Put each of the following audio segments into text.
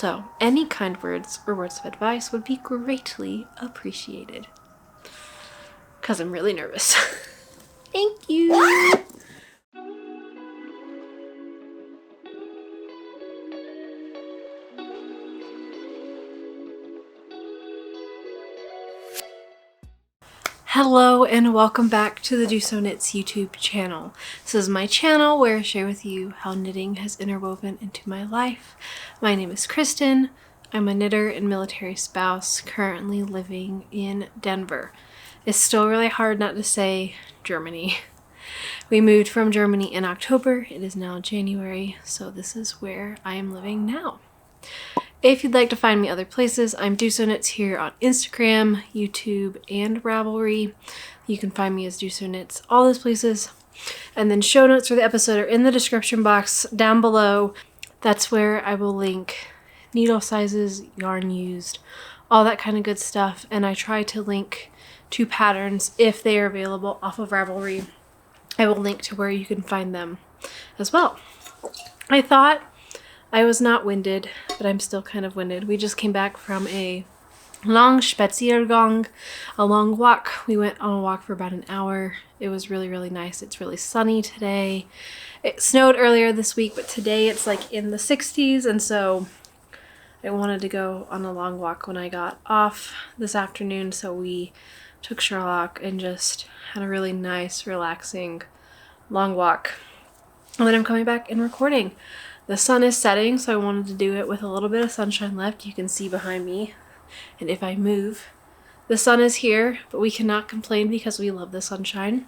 Also, any kind words or words of advice would be greatly appreciated. Because I'm really nervous. Thank you! Hello and welcome back to the DoSo Knits YouTube channel. This is my channel where I share with you how knitting has interwoven into my life. My name is Kristen. I'm a knitter and military spouse currently living in Denver. It's still really hard not to say Germany. We moved from Germany in October. It is now January, so this is where I am living now. If you'd like to find me other places, I'm DoSo Knits here on Instagram, YouTube, and Ravelry. You can find me as DoSo Knits, all those places. And then show notes for the episode are in the description box down below. That's where I will link needle sizes, yarn used, all that kind of good stuff. And I try to link to patterns if they are available off of Ravelry. I will link to where you can find them as well. I thought I was not winded, but I'm still kind of winded. We just came back from a long Spaziergang, a long walk. We went on a walk for about an hour. It was really, really nice. It's really sunny today. It snowed earlier this week, but today it's like in the 60s, and so I wanted to go on a long walk when I got off this afternoon, so we took Sherlock and just had a really nice, relaxing, long walk. And then I'm coming back and recording. The sun is setting, so I wanted to do it with a little bit of sunshine left. You can see behind me. And if I move, the sun is here, but we cannot complain because we love the sunshine.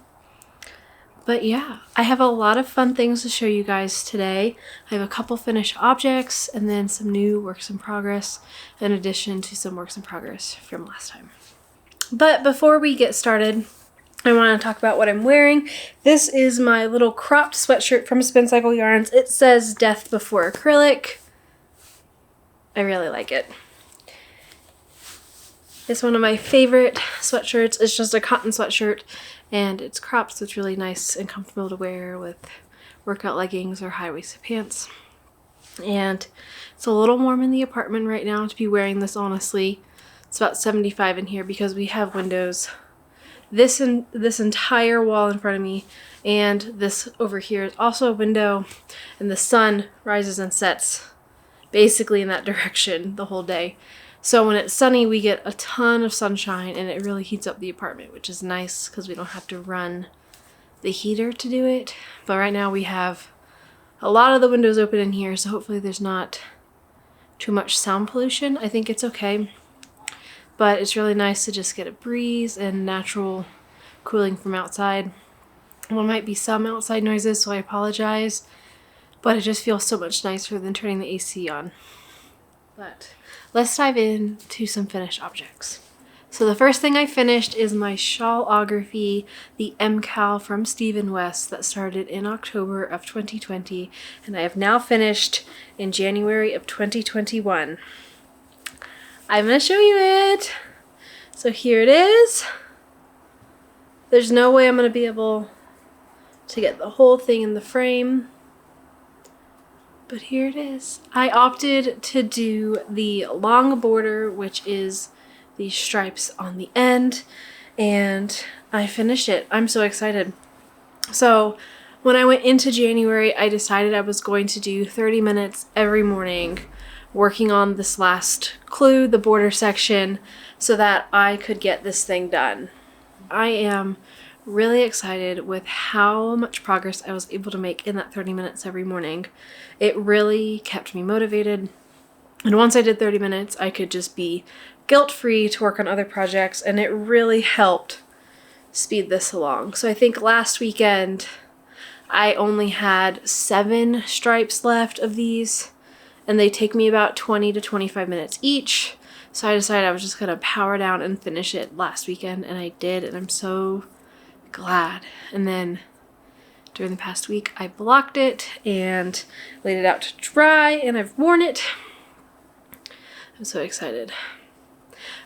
But yeah, I have a lot of fun things to show you guys today. I have a couple finished objects and then some new works in progress, in addition to some works in progress from last time. But before we get started, I want to talk about what I'm wearing. This is my little cropped sweatshirt from Spin Cycle Yarns. It says Death Before Acrylic. I really like it. It's one of my favorite sweatshirts. It's just a cotton sweatshirt and it's cropped, so it's really nice and comfortable to wear with workout leggings or high-waisted pants. And it's a little warm in the apartment right now to be wearing this, honestly. It's about 75 in here because we have windows. This entire wall in front of me and this over here is also a window, and the sun rises and sets basically in that direction the whole day. So when it's sunny, we get a ton of sunshine and it really heats up the apartment, which is nice because we don't have to run the heater to do it. But right now we have a lot of the windows open in here, so hopefully there's not too much sound pollution. I think it's okay. But it's really nice to just get a breeze and natural cooling from outside. There might be some outside noises, so I apologize. But it just feels so much nicer than turning the AC on. But let's dive into some finished objects. So the first thing I finished is my Shawlography, the KAL from Steve & West that started in October of 2020. And I have now finished in January of 2021. I'm going to show you it. So here it is. There's no way I'm going to be able to get the whole thing in the frame. But here it is. I opted to do the long border, which is the stripes on the end. And I finished it. I'm so excited. So when I went into January, I decided I was going to do 30 minutes every morning working on this last clue, the border section, so that I could get this thing done. I am really excited with how much progress I was able to make in that 30 minutes every morning. It really kept me motivated. And once I did 30 minutes, I could just be guilt-free to work on other projects, and it really helped speed this along. So I think last weekend, I only had 7 stripes left of these, and they take me about 20 to 25 minutes each. So I decided I was just going to power down and finish it last weekend, and I did, and I'm so glad. And then during the past week, I blocked it and laid it out to dry, and I've worn it. I'm so excited.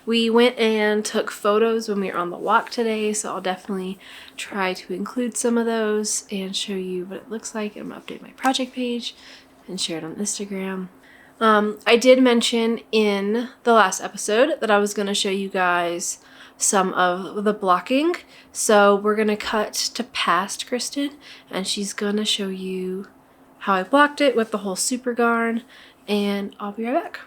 We went and took photos when we were on the walk today, so I'll definitely try to include some of those and show you what it looks like. I'm going to update my project page and share it on Instagram. I did mention in the last episode that I was going to show you guys some of the blocking. So we're going to cut to past Kristen, and she's going to show you how I blocked it with the whole super garn, and I'll be right back.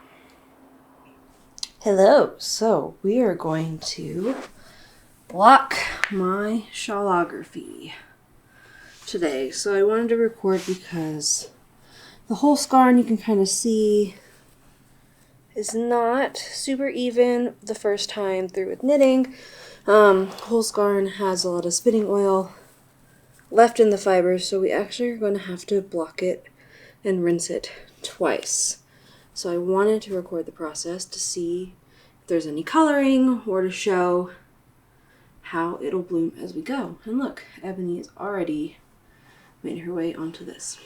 Hello, so we are going to block my Shawlography today. So I wanted to record because the whole scarn, you can kind of see, is not super even the first time through with knitting. Whole scarn has a lot of spinning oil left in the fibers, so we actually are going to have to block it and rinse it twice. So I wanted to record the process to see if there's any coloring or to show how it'll bloom as we go. And look, Ebony has already made her way onto this.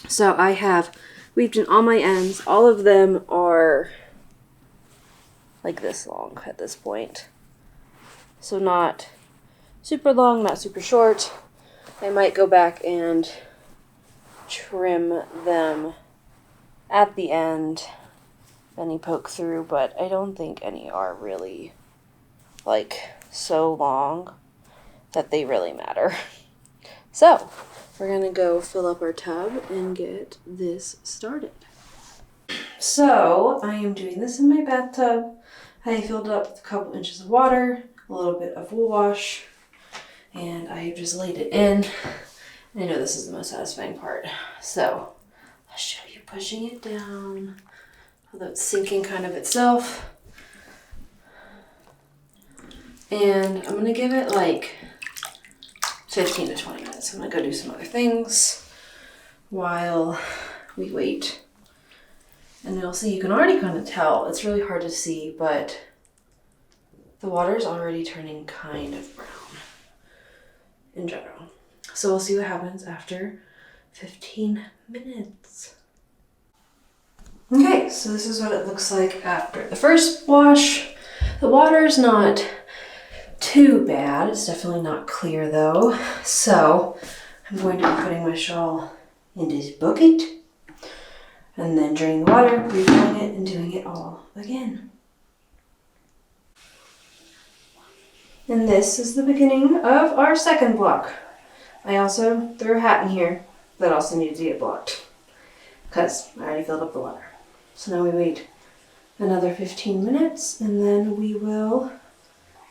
So I have weaved in all my ends. All of them are like this long at this point. So not super long, not super short. I might go back and trim them at the end, any poke through, but I don't think any are really like so long that they really matter. So we're gonna go fill up our tub and get this started. So I am doing this in my bathtub. I filled it up with a couple inches of water, a little bit of wool wash, and I just laid it in. I know this is the most satisfying part. So I'll show you pushing it down, although it's sinking kind of itself. And I'm gonna give it like 15 to 20 minutes. I'm gonna go do some other things while we wait. And you'll see, you can already kind of tell, it's really hard to see, but the water's already turning kind of brown in general. So we'll see what happens after 15 minutes. Okay, so this is what it looks like after the first wash. The water's not too bad. It's definitely not clear though. So I'm going to be putting my shawl in this bucket and then draining the water, refilling it, and doing it all again. And this is the beginning of our second block. I also threw a hat in here that also needed to get blocked because I already filled up the water. So now we wait another 15 minutes and then we will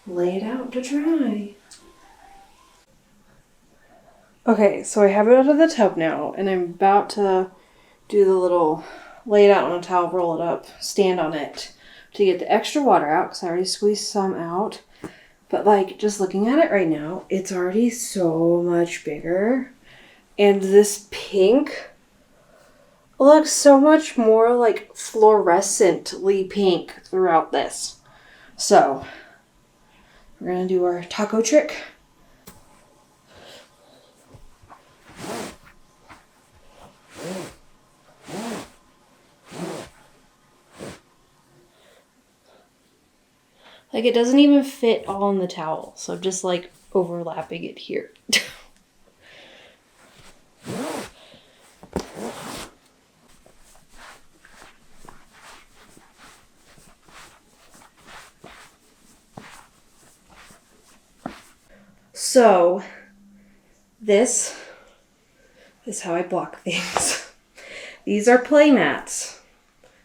lay it out to dry. Okay, so I have it out of the tub now and I'm about to do the little lay it out on a towel, roll it up, stand on it to get the extra water out because I already squeezed some out. But like, just looking at it right now, it's already so much bigger. And this pink looks so much more like fluorescently pink throughout this. So we're gonna do our taco trick. Like, it doesn't even fit all in the towel, so I'm just like overlapping it here. So this is how I block things. These are play mats,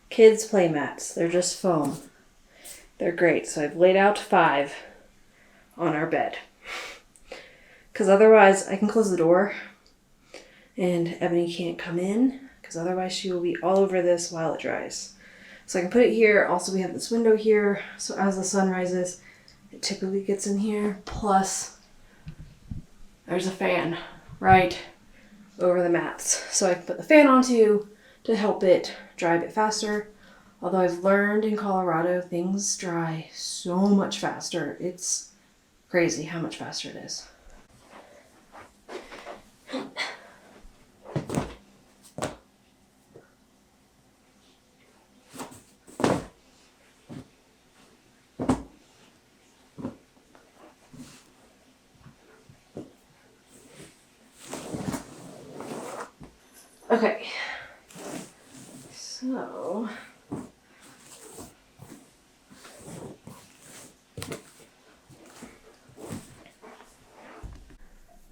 kids' play mats. They're just foam. They're great. So I've laid out 5 on our bed. Because otherwise I can close the door and Ebony can't come in because otherwise she will be all over this while it dries. So I can put it here. Also, we have this window here. So as the sun rises, it typically gets in here. Plus, there's a fan right over the mats. So I can put the fan on too to help it dry a bit faster. Although I've learned in Colorado, things dry so much faster. It's crazy how much faster it is. Okay, so So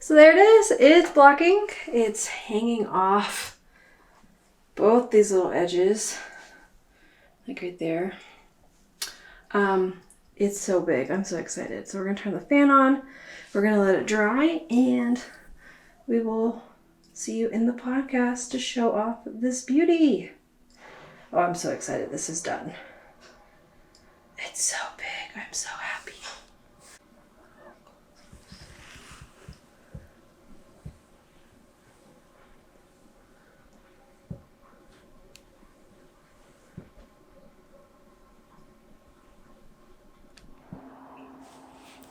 there it is. It's blocking. It's hanging off both these little edges, like right there. It's so big. I'm so excited. So we're gonna turn the fan on. We're gonna let it dry, and we will see you in the podcast to show off this beauty. Oh, I'm so excited. This is done. It's so big. I'm so happy.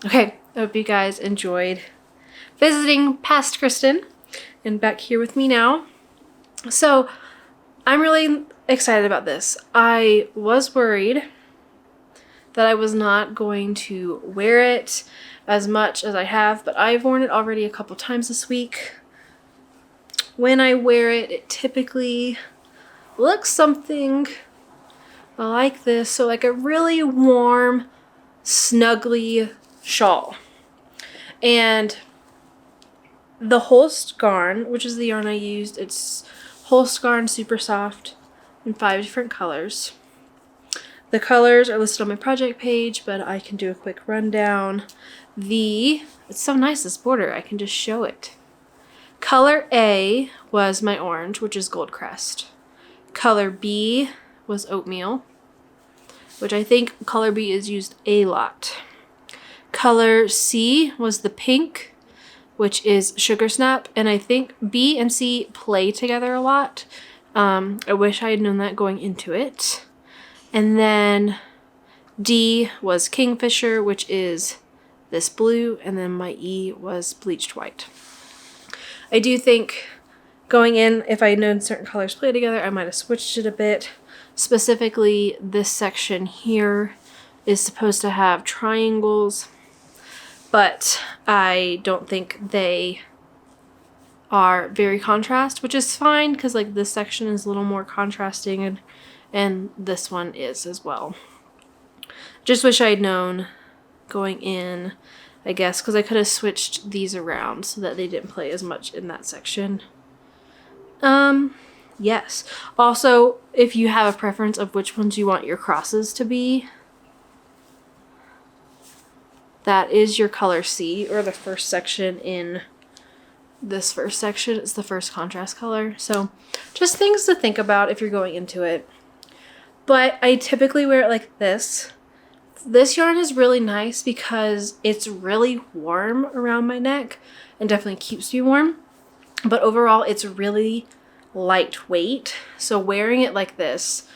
Okay, I hope you guys enjoyed visiting past Kristen and back here with me now. So I'm really excited about this. I was worried that I was not going to wear it as much as I have, but I've worn it already a couple times this week. When I wear it, it typically looks something like this. So like a really warm, snuggly shawl. And the Holst yarn, which is the yarn I used, it's Holst yarn Super Soft in 5 different colors. The colors are listed on my project page, but I can do a quick rundown. It's so nice, this border. I can just show it. Color A was my orange, which is Gold Crest. Color B was Oatmeal, which I think color B is used a lot. Color C was the pink, which is Sugar Snap, and I think B and C play together a lot. I wish I had known that going into it. And then D was Kingfisher, which is this blue, and then my E was Bleached White. I do think going in, if I had known certain colors play together, I might have switched it a bit. Specifically, this section here is supposed to have triangles, but I don't think they are very contrast, which is fine because like this section is a little more contrasting and this one is as well. Just wish I had known going in, I guess, because I could have switched these around so that they didn't play as much in that section. Yes. Also, if you have a preference of which ones you want your crosses to be, that is your color C, or the first section in this first section. It's the first contrast color. So just things to think about if you're going into it. But I typically wear it like this. This yarn is really nice because it's really warm around my neck and definitely keeps me warm. But overall, it's really lightweight. So wearing it like this,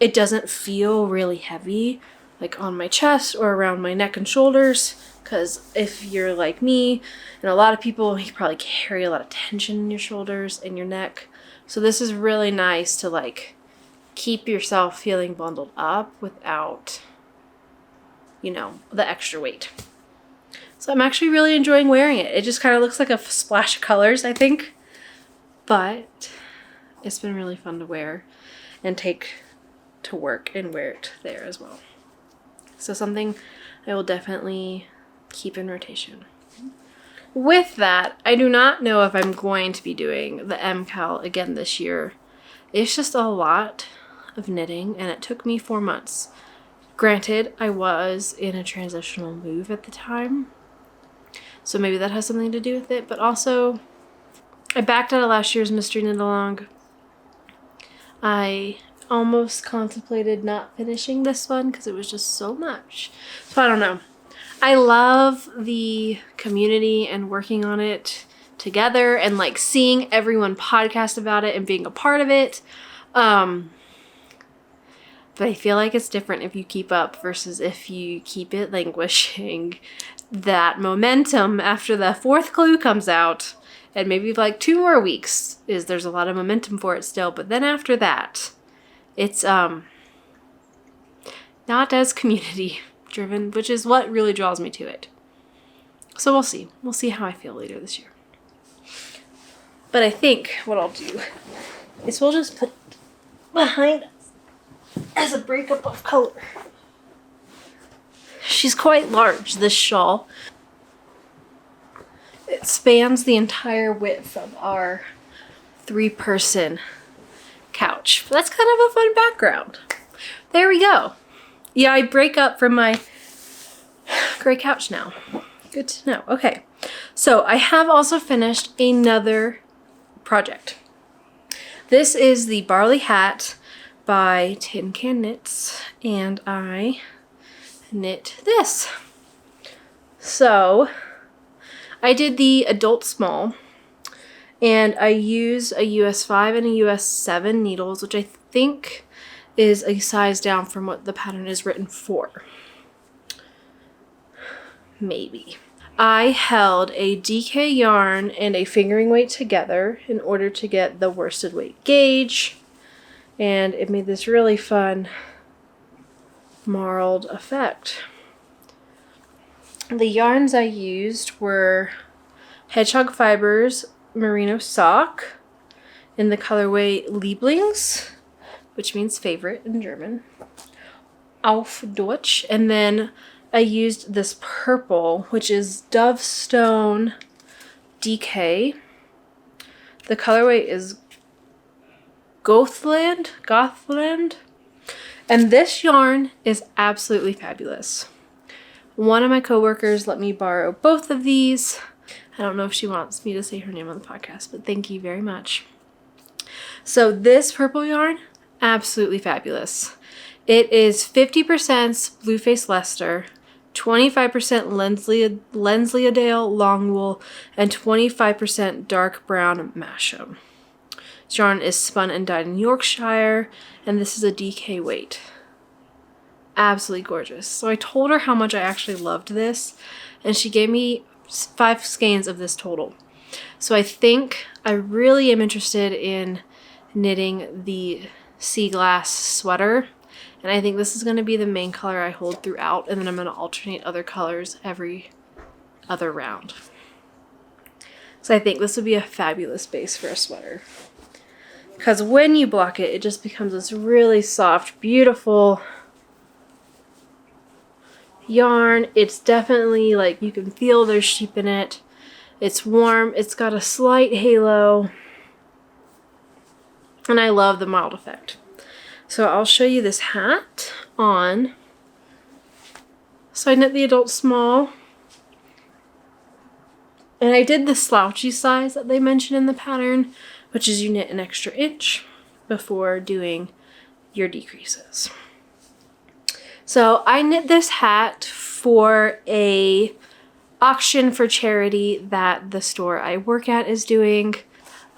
it doesn't feel really heavy, like on my chest or around my neck and shoulders, because if you're like me and a lot of people, you probably carry a lot of tension in your shoulders and your neck. So this is really nice to like keep yourself feeling bundled up without, you know, the extra weight. So I'm actually really enjoying wearing it. It just kind of looks like a splash of colors, I think, but it's been really fun to wear and take to work and wear it there as well. So something I will definitely keep in rotation. With that, I do not know if I'm going to be doing the KAL again this year. It's just a lot of knitting and it took me 4 months. Granted, I was in a transitional move at the time, so maybe that has something to do with it, but also I backed out of last year's Mystery Knit Along. I almost contemplated not finishing this one because it was just so much. So I don't know. I love the community and working on it together and like seeing everyone podcast about it and being a part of it. But I feel like it's different if you keep up versus if you keep it languishing. That momentum after the 4th clue comes out and maybe like 2 more weeks there's a lot of momentum for it still. But then after that, it's not as community driven, which is what really draws me to it. So we'll see. We'll see how I feel later this year. But I think what I'll do is we'll just put it behind us. as a breakup of color. She's quite large, this shawl. It spans the entire width of our 3-person couch. But that's kind of a fun background. There we go. Yeah, I break up from my gray couch now. Good to know. Okay, so I have also finished another project. This is the Barley Hat by Tin Can Knits, and I knit this. So I did the adult small, and I used a US 5 and a US 7 needles, which I think is a size down from what the pattern is written for. Maybe. I held a DK yarn and a fingering weight together in order to get the worsted weight gauge, and it made this really fun marled effect. The yarns I used were Hedgehog Fibers Merino Sock in the colorway Lieblings, which means favorite in German, Auf Deutsch, and then I used this purple, which is Dove Stone DK. The colorway is Gothland, and this yarn is absolutely fabulous. One of my coworkers let me borrow both of these. I don't know if she wants me to say her name on the podcast, but thank you very much. So this purple yarn, absolutely fabulous. It is 50% Blueface Leicester, 25% Lensleydale long wool, and 25% dark brown Masham. This yarn is spun and dyed in Yorkshire, and this is a DK weight. Absolutely gorgeous. So I told her how much I actually loved this, and she gave me 5 skeins of this total. So I think I really am interested in knitting the sea glass sweater, and I think this is going to be the main color I hold throughout, and then I'm going to alternate other colors every other round. So I think this would be a fabulous base for a sweater, because when you block it, it just becomes this really soft, beautiful yarn. It's definitely like you can feel there's sheep in it. It's warm. It's got a slight halo. And I love the mild effect. So I'll show you this hat on. So I knit the adult small. And I did the slouchy size that they mentioned in the pattern, which is you knit an extra inch before doing your decreases. So I knit this hat for a auction for charity that the store I work at is doing.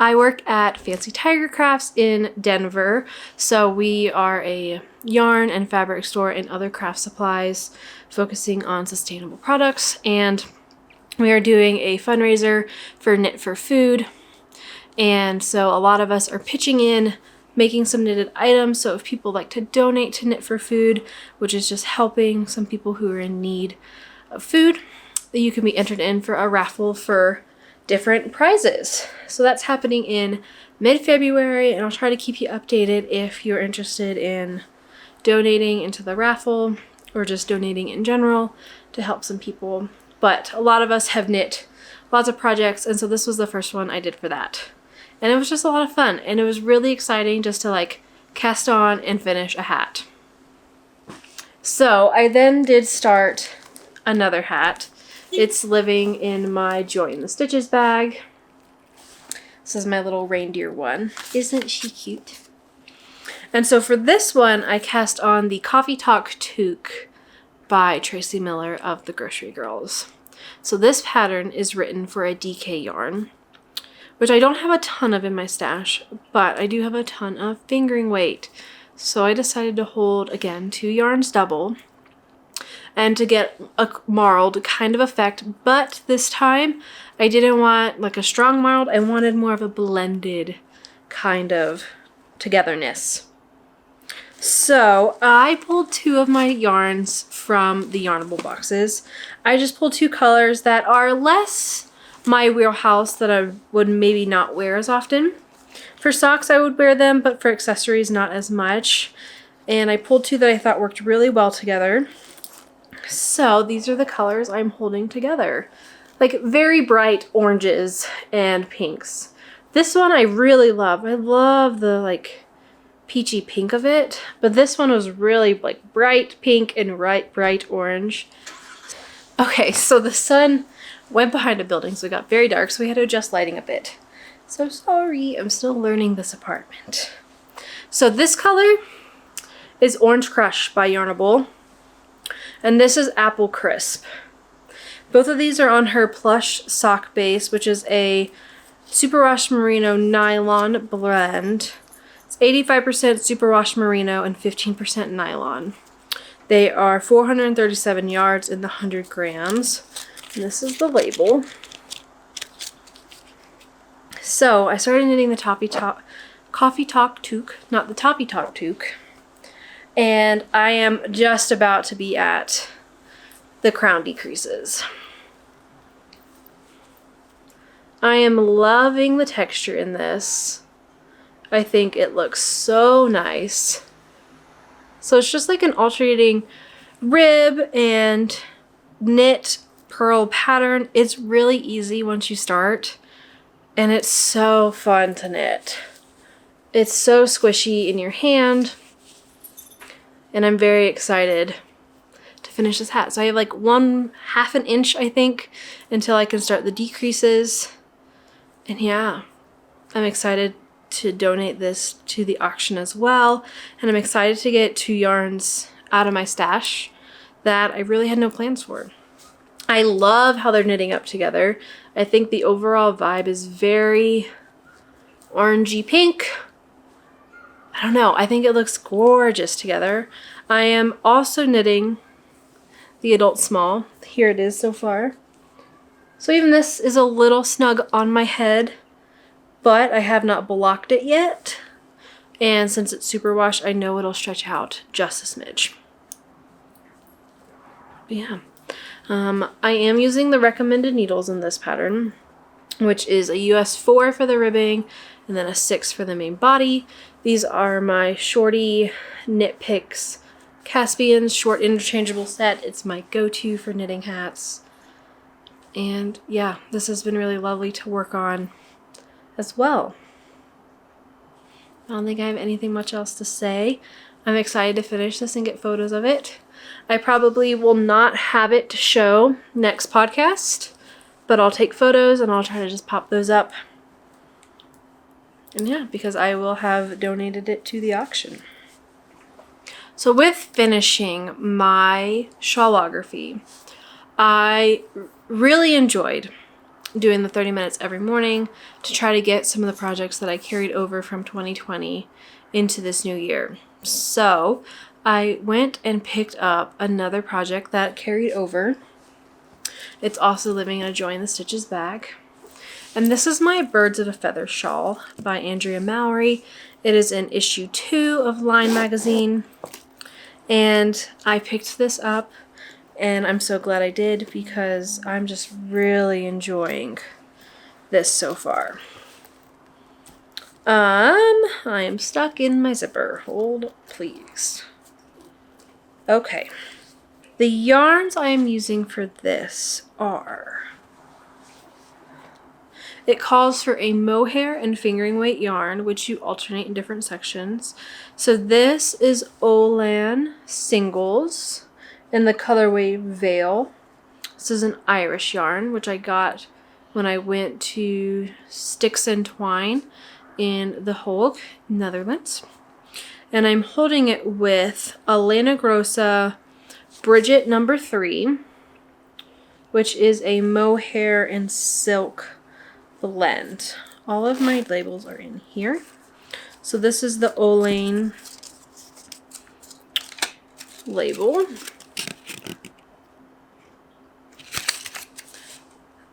I work at Fancy Tiger Crafts in Denver, so we are a yarn and fabric store and other craft supplies focusing on sustainable products, and we are doing a fundraiser for Knit for Food, and so a lot of us are pitching in, making some knitted items. So if people like to donate to Knit for Food, which is just helping some people who are in need of food, you can be entered in for a raffle for different prizes. So that's happening in mid-February, and I'll try to keep you updated if you're interested in donating into the raffle or just donating in general to help some people. But a lot of us have knit lots of projects, and so this was the first one I did for that. And it was just a lot of fun, and it was really exciting just to like cast on and finish a hat. So I then did start another hat. It's living in my Join the Stitches bag. This is my little reindeer one. Isn't she cute? And so for this one, I cast on the Coffee Talk Toque by Tracy Miller of the Grocery Girls. So this pattern is written for a DK yarn, which I don't have a ton of in my stash, but I do have a ton of fingering weight. So I decided to hold, again, 2 yarns double and to get a marled kind of effect, but this time I didn't want like a strong marled, I wanted more of a blended kind of togetherness. So I pulled 2 of my yarns from the Yarnable boxes. I just pulled 2 colors that are less my wheelhouse, that I would maybe not wear as often. For socks I would wear them, but for accessories not as much. And I pulled two that I thought worked really well together. So these are the colors I'm holding together. Like very bright oranges and pinks. This one I really love. I love the like peachy pink of it, but this one was really like bright pink and bright orange. Okay, so the sun went behind a building, so it got very dark, so we had to adjust lighting a bit. So sorry, I'm still learning this apartment. So this color is Orange Crush by Yarnable, and this is Apple Crisp. Both of these are on her plush sock base, which is a superwash merino nylon blend. It's 85% superwash merino and 15% nylon. They are 437 yards in the 100 grams. And this is the label. So I started knitting the Coffee Talk toque, not the Toppy Talk toque. And I am just about to be at the crown decreases. I am loving the texture in this. I think it looks so nice. So it's just like an alternating rib and knit purl pattern. It's really easy once you start, and it's so fun to knit. It's so squishy in your hand, and I'm very excited to finish this hat. So I have like 1/2 an inch, I think, until I can start the decreases. And yeah, I'm excited to donate this to the auction as well. And I'm excited to get 2 yarns out of my stash that I really had no plans for. I love how they're knitting up together. I think the overall vibe is very orangey pink. I don't know, I think it looks gorgeous together. I am also knitting the adult small. Here it is so far. So even this is a little snug on my head, but I have not blocked it yet. And since it's superwash, I know it'll stretch out just a smidge. But yeah. I am using the recommended needles in this pattern, which is a US 4 for the ribbing and then a 6 for the main body. These are my Shorty Knit Picks Caspian short interchangeable set. It's my go-to for knitting hats. And yeah, this has been really lovely to work on as well. I don't think I have anything much else to say. I'm excited to finish this and get photos of it. I probably will not have it to show next podcast, but I'll take photos and I'll try to just pop those up. And yeah, because I will have donated it to the auction. So with finishing my Shawlography, I really enjoyed doing the 30 minutes every morning to try to get some of the projects that I carried over from 2020 into this new year. So I went and picked up another project that carried over. It's also living in a Joy in the Stitches bag. And this is my Birds of a Feather shawl by Andrea Mowry. It is in issue 2 of Line magazine. And I picked this up, and I'm so glad I did because I'm just really enjoying this so far. I am stuck in my zipper. Hold, please. Okay. The yarns I am using for this are... It calls for a mohair and fingering weight yarn, which you alternate in different sections. So this is Olan Singles in the colorway Veil. This is an Irish yarn, which I got when I went to Sticks and Twine in The Hague, Netherlands. And I'm holding it with a Lana Grossa Bridget number 3, which is a mohair and silk blend. All of my labels are in here. So this is the Olane label.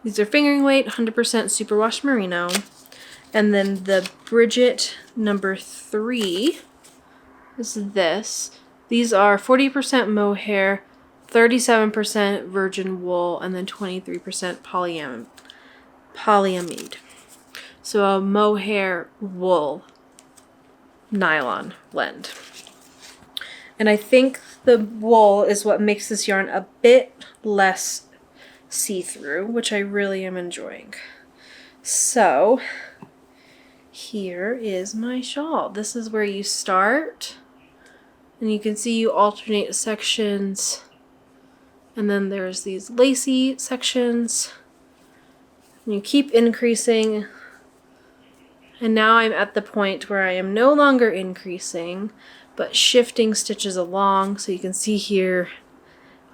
These are fingering weight, 100% superwash merino. And then the Bridget number 3 is this. These are 40% mohair, 37% virgin wool, and then 23% polyamide. So a mohair wool nylon blend. And I think the wool is what makes this yarn a bit less see-through, which I really am enjoying. So here is my shawl. This is where you start, and you can see you alternate sections, and then there's these lacy sections, and you keep increasing. And now I'm at the point where I am no longer increasing, but shifting stitches along. So you can see here,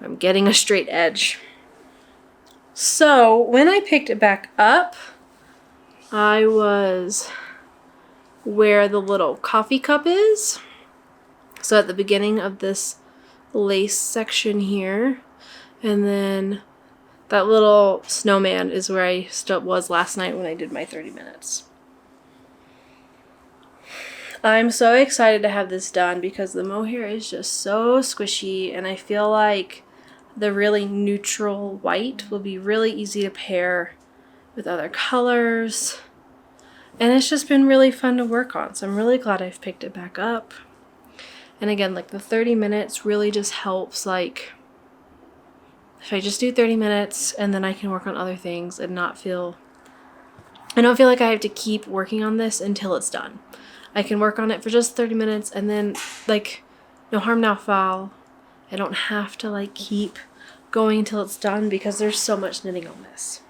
I'm getting a straight edge. So when I picked it back up, I was where the little coffee cup is. So at the beginning of this lace section here, and then that little snowman is where I was last night when I did my 30 minutes. I'm so excited to have this done because the mohair is just so squishy, and I feel like the really neutral white will be really easy to pair with other colors. And it's just been really fun to work on, so I'm really glad I've picked it back up. And again, like the 30 minutes really just helps, like if I just do 30 minutes and then I can work on other things and I don't feel like I have to keep working on this until it's done. I can work on it for just 30 minutes and then, like, no harm, no foul. I don't have to, like, keep going until it's done because there's so much knitting on this.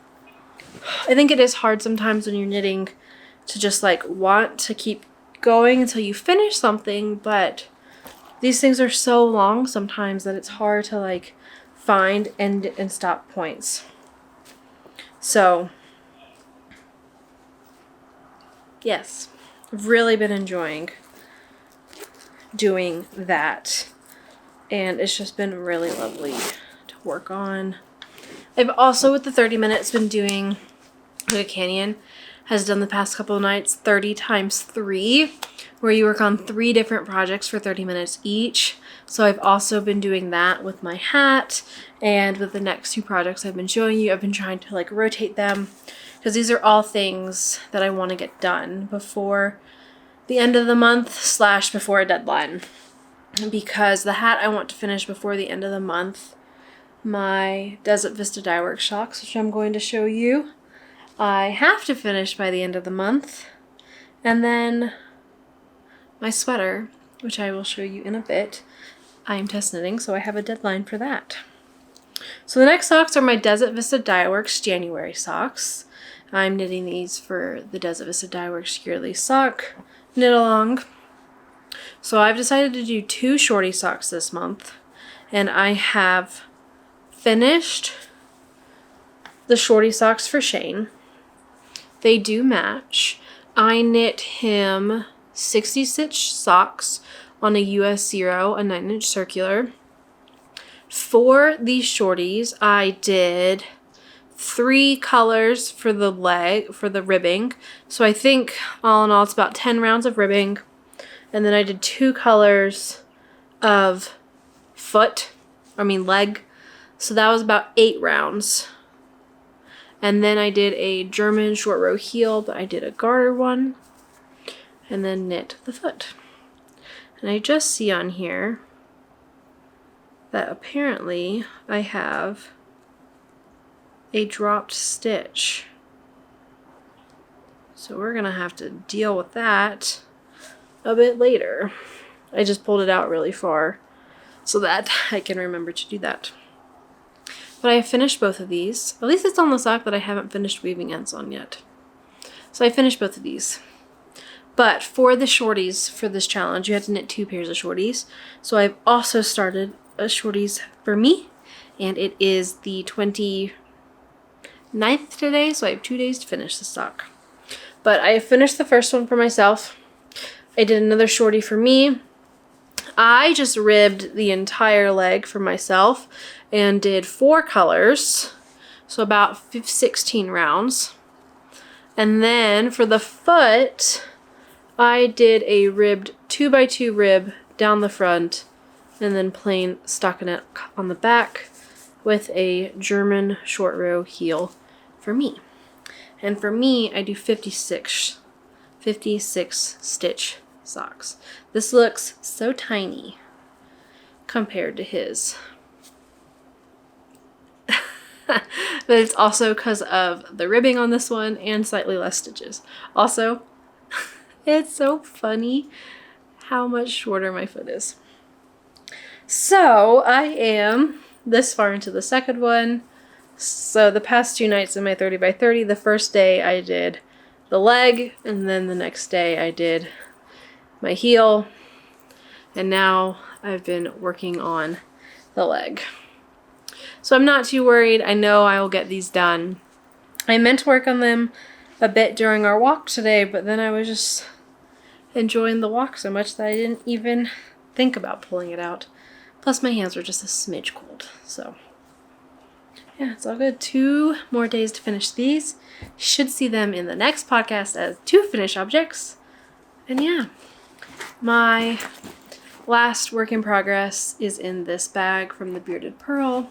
I think it is hard sometimes when you're knitting to just, like, want to keep going until you finish something, but these things are so long sometimes that it's hard to, like, find end and stop points. So, yes. I've really been enjoying doing that, and it's just been really lovely to work on. I've also, with the 30 minutes, been doing, like Canyon has done the past couple of nights, 30 times 3, where you work on 3 different projects for 30 minutes each. So I've also been doing that with my hat, and with the next 2 projects I've been showing you, I've been trying to, like, rotate them, because these are all things that I want to get done before the end of the month / before a deadline. Because the hat I want to finish before the end of the month. My Desert Vista Dyeworks socks, which I'm going to show you, I have to finish by the end of the month. And then my sweater, which I will show you in a bit, I am test knitting, so I have a deadline for that. So the next socks are my Desert Vista Dyeworks January socks. I'm knitting these for the Desert Vista Dyeworks yearly sock knit along. So I've decided to do 2 shorty socks this month, and I have finished the shorty socks for Shane. They do match. I knit him 60 stitch socks on a US 0, a 9-inch circular. For these shorties, I did 3 colors for the ribbing. So I think all in all it's about 10 rounds of ribbing. And then I did 2 colors of leg. So that was about 8 rounds. And then I did a German short row heel, but I did a garter one. And then knit the foot. And I just see on here that apparently I have a dropped stitch. So we're gonna have to deal with that a bit later. I just pulled it out really far so that I can remember to do that. But I have finished both of these. At least it's on the sock that I haven't finished weaving ends on yet. So I finished both of these. But for the shorties for this challenge, you had to knit 2 pairs of shorties. So I've also started a shorties for me, and it is the 29th today, so I have 2 days to finish the sock. But I finished the first one for myself. I did another shorty for me. I just ribbed the entire leg for myself and did 4 colors, so about 16 rounds. And then for the foot, I did a ribbed 2x2 rib down the front and then plain stockinette on the back with a German short row heel for me. And for me, I do 56 stitch socks. This looks so tiny, compared to his. But it's also because of the ribbing on this one and slightly less stitches. Also, it's so funny how much shorter my foot is. So I am this far into the second one. So the past 2 nights in my 30 by 30, the first day I did the leg, and then the next day I did my heel, and now I've been working on the leg. So I'm not too worried. I know I will get these done. I meant to work on them a bit during our walk today, but then I was just enjoying the walk so much that I didn't even think about pulling it out. Plus my hands were just a smidge cold. So yeah, it's all good. 2 more days to finish these. Should see them in the next podcast as 2 finished objects. And yeah, my last work in progress is in this bag from the Bearded Pearl.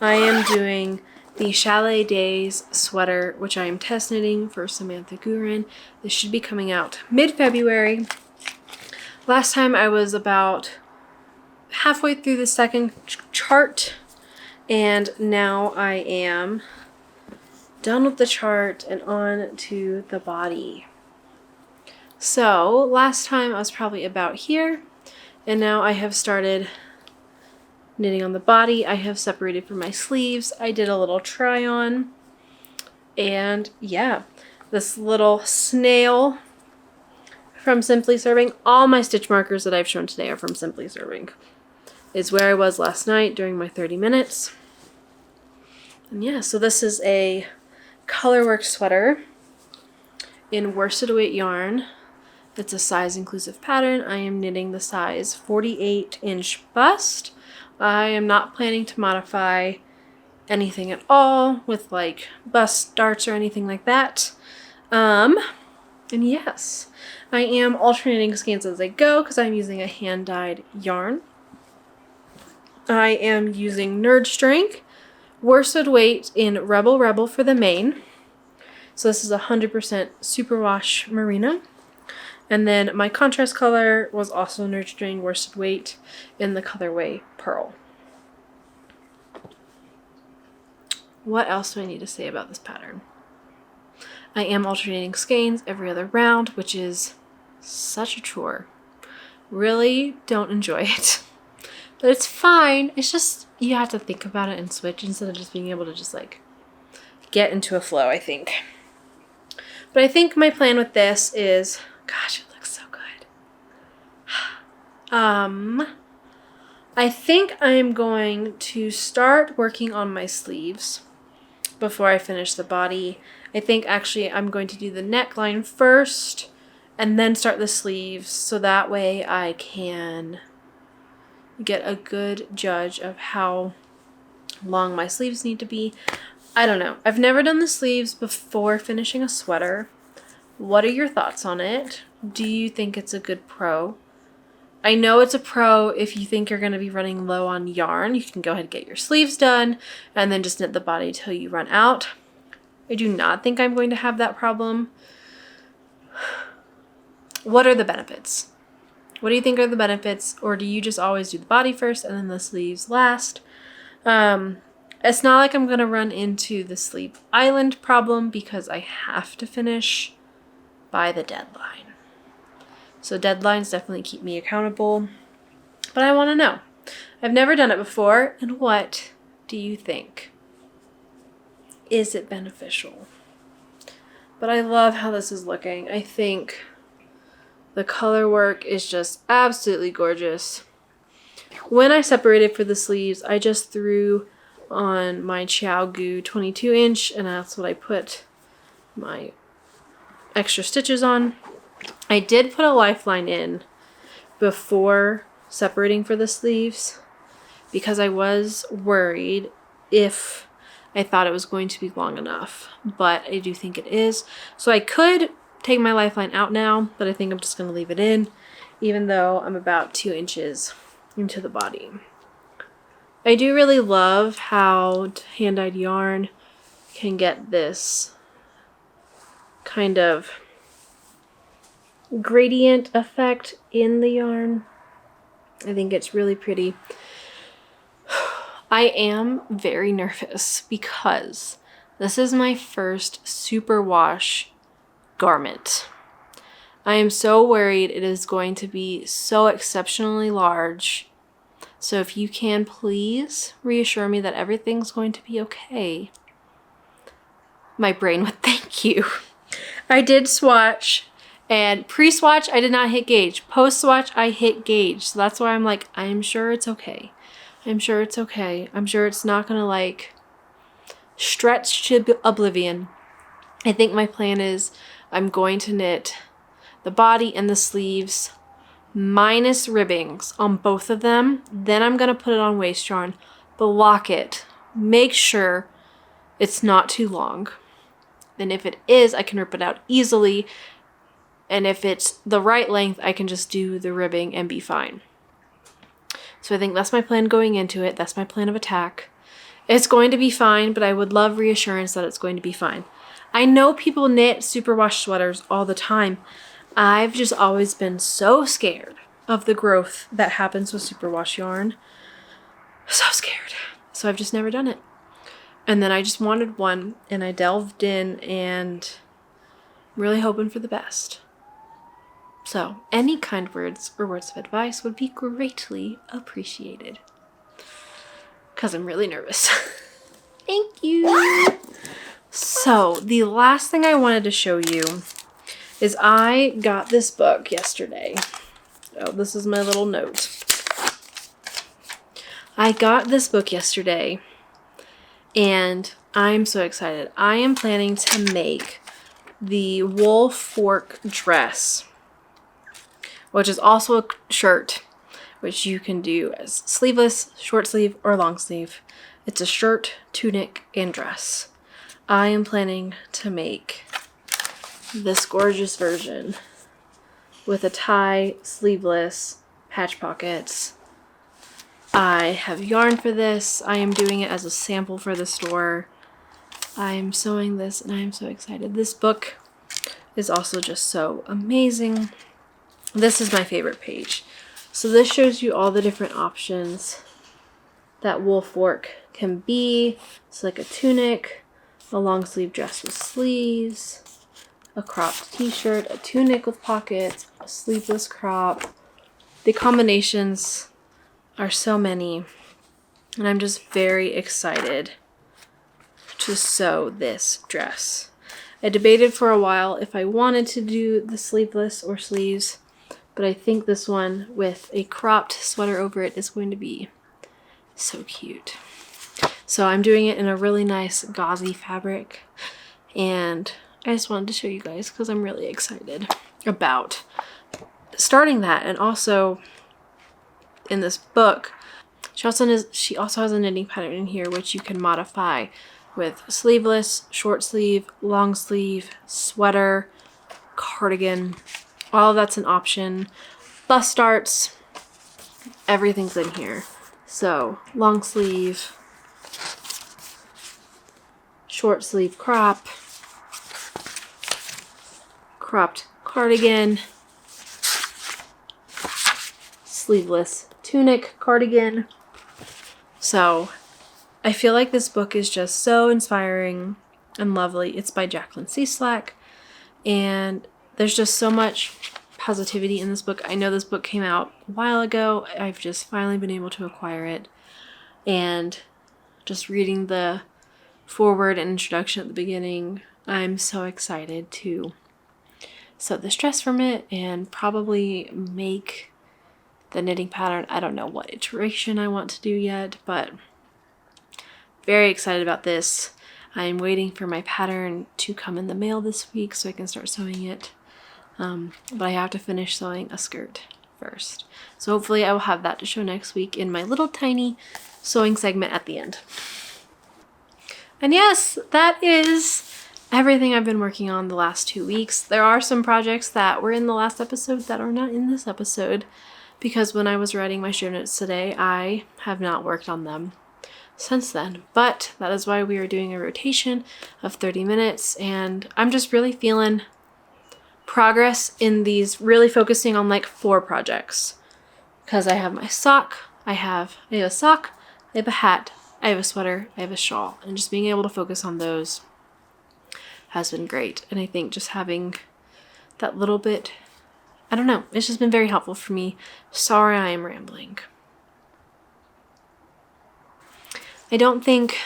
I am doing the Chalet Days sweater, which I am test knitting for Samantha Gurin. This should be coming out mid-February. Last time I was about halfway through the second chart, and now I am done with the chart and on to the body. So last time I was probably about here, and now I have started knitting on the body. I have separated for my sleeves. I did a little try on, and yeah, this little snail from Simply Serving. All my stitch markers that I've shown today are from Simply Serving. It's where I was last night during my 30 minutes. And yeah, so this is a colorwork sweater in worsted weight yarn. It's a size inclusive pattern. I am knitting the size 48-inch bust. I am not planning to modify anything at all with like bust darts or anything like that. And yes, I am alternating skeins as I go because I'm using a hand-dyed yarn. I am using Nerd Strength worsted weight in Rebel for the mane. So this is 100% superwash merino. And then my contrast color was also Nerd Strength worsted weight in the colorway Pearl. What else do I need to say about this pattern? I am alternating skeins every other round, which is such a chore. Really don't enjoy it. But it's fine. It's just, you have to think about it and switch instead of just being able to just like get into a flow, I think. But I think my plan with this is, gosh, it looks so good. I think I'm going to start working on my sleeves before I finish the body. I think actually I'm going to do the neckline first and then start the sleeves, so that way I can get a good judge of how long my sleeves need to be. I don't know. I've never done the sleeves before finishing a sweater. What are your thoughts on it? Do you think it's a good pro? I know it's a pro if you think you're going to be running low on yarn. You can go ahead and get your sleeves done and then just knit the body till you run out. I do not think I'm going to have that problem. What are the benefits? What do you think are the benefits? Or do you just always do the body first and then the sleeves last? It's not like I'm going to run into the sleep island problem because I have to finish by the deadline. So deadlines definitely keep me accountable. But I want to know. I've never done it before, and what do you think? Is it beneficial? But I love how this is looking. I think the color work is just absolutely gorgeous. When I separated for the sleeves, I just threw on my ChiaoGoo 22-inch, and that's what I put my extra stitches on. I did put a lifeline in before separating for the sleeves because I was worried if I thought it was going to be long enough, but I do think it is. So I could take my lifeline out now, but I think I'm just going to leave it in, even though I'm about 2 inches into the body. I do really love how hand-dyed yarn can get this kind of gradient effect in the yarn. I think it's really pretty. I am very nervous because this is my first superwash garment. I am so worried it is going to be so exceptionally large. So if you can please reassure me that everything's going to be okay, my brain would thank you. I did swatch, and pre-swatch I did not hit gauge. Post-swatch I hit gauge. So that's why I'm like, I'm sure it's okay. I'm sure it's okay. I'm sure it's not gonna like stretch to oblivion. I think my plan is I'm going to knit the body and the sleeves minus ribbings on both of them. Then I'm gonna put it on waist yarn, block it, make sure it's not too long. And if it is, I can rip it out easily. And if it's the right length, I can just do the ribbing and be fine. So I think that's my plan going into it. That's my plan of attack. It's going to be fine, but I would love reassurance that it's going to be fine. I know people knit superwash sweaters all the time. I've just always been so scared of the growth that happens with superwash yarn. So scared. So I've just never done it. And then I just wanted one, and I delved in, and I'm really hoping for the best. So any kind words or words of advice would be greatly appreciated. Because I'm really nervous. Thank you. So the last thing I wanted to show you is I got this book yesterday. Oh, this is my little note. I got this book yesterday, and I'm so excited. I am planning to make the wool fork dress, which is also a shirt, which you can do as sleeveless, short sleeve, or long sleeve. It's a shirt, tunic, and dress. I am planning to make this gorgeous version with a tie, sleeveless, patch pockets. I have yarn for this. I am doing it as a sample for the store. I am sewing this, and I am so excited. This book is also just so amazing. This is my favorite page. So this shows you all the different options that wool fork can be. It's like a tunic, a long sleeve dress with sleeves, a cropped t-shirt, a tunic with pockets, a sleeveless crop. The combinations are so many, and I'm just very excited to sew this dress. I debated for a while if I wanted to do the sleeveless or sleeves, but I think this one with a cropped sweater over it is going to be so cute. So I'm doing it in a really nice gauzy fabric, and I just wanted to show you guys because I'm really excited about starting that. And also in this book, she also has a knitting pattern in here which you can modify with sleeveless, short sleeve, long sleeve, sweater, cardigan. All of that's an option. Bust darts, everything's in here. So long sleeve, short sleeve crop, cropped cardigan, sleeveless tunic cardigan. So I feel like this book is just so inspiring and lovely. It's by Jacqueline Cieslack, and there's just so much positivity in this book. I know this book came out a while ago. I've just finally been able to acquire it, and just reading the foreword and introduction at the beginning, I'm so excited to sew this dress from it and probably make the knitting pattern. I don't know what iteration I want to do yet, but very excited about this. I'm waiting for my pattern to come in the mail this week so I can start sewing it. But I have to finish sewing a skirt first. So hopefully I will have that to show next week in my little tiny sewing segment at the end. And yes, that is everything I've been working on the last 2 weeks. There are some projects that were in the last episode that are not in this episode, because when I was writing my show notes today, I have not worked on them since then. But that is why we are doing a rotation of 30 minutes, and I'm just really feeling progress in these, really focusing on like 4 projects, because I have my sock, I have a sock, I have a hat, I have a sweater, I have a shawl, and just being able to focus on those has been great. And I think just having that little bit, I don't know, it's just been very helpful for me. Sorry I am rambling. I don't think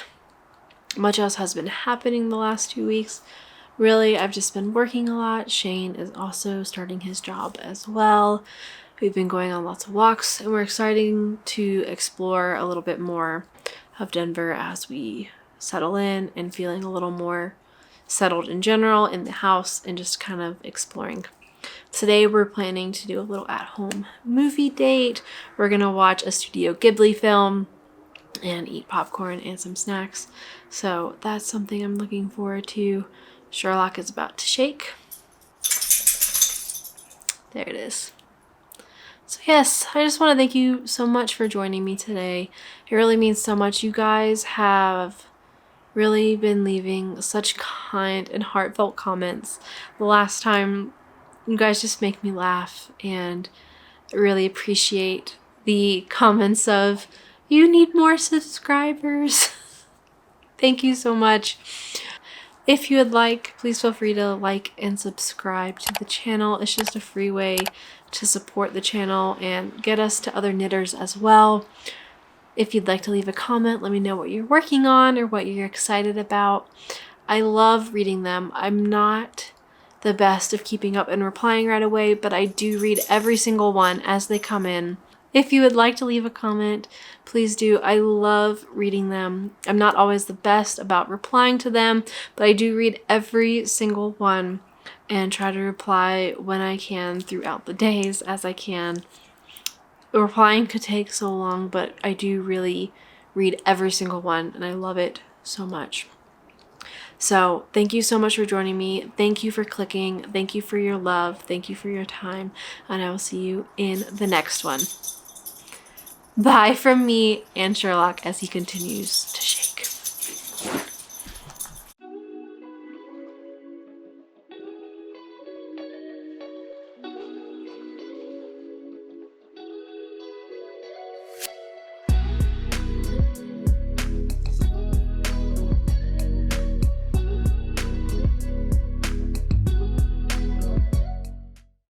much else has been happening the last 2 weeks. Really, I've just been working a lot. Shane is also starting his job as well. We've been going on lots of walks, and we're excited to explore a little bit more of Denver as we settle in and feeling a little more settled in general in the house and just kind of exploring. Today we're planning to do a little at-home movie date. We're gonna watch a Studio Ghibli film and eat popcorn and some snacks. So that's something I'm looking forward to. Sherlock is about to shake. There it is. So yes, I just want to thank you so much for joining me today. It really means so much. You guys have really been leaving such kind and heartfelt comments. The last time, you guys just make me laugh, and I really appreciate the comments of, you need more subscribers. Thank you so much. If you would like, please feel free to like and subscribe to the channel. It's just a free way to support the channel and get us to other knitters as well. If you'd like to leave a comment, let me know what you're working on or what you're excited about. I love reading them. I'm not the best of keeping up and replying right away, but I do read every single one as they come in. If you would like to leave a comment, please do. I love reading them. I'm not always the best about replying to them, but I do read every single one and try to reply when I can throughout the days as I can. Replying could take so long, but I do really read every single one, and I love it so much. So thank you so much for joining me. Thank you for clicking. Thank you for your love. Thank you for your time, and I will see you in the next one. Bye from me and Sherlock as he continues to shake.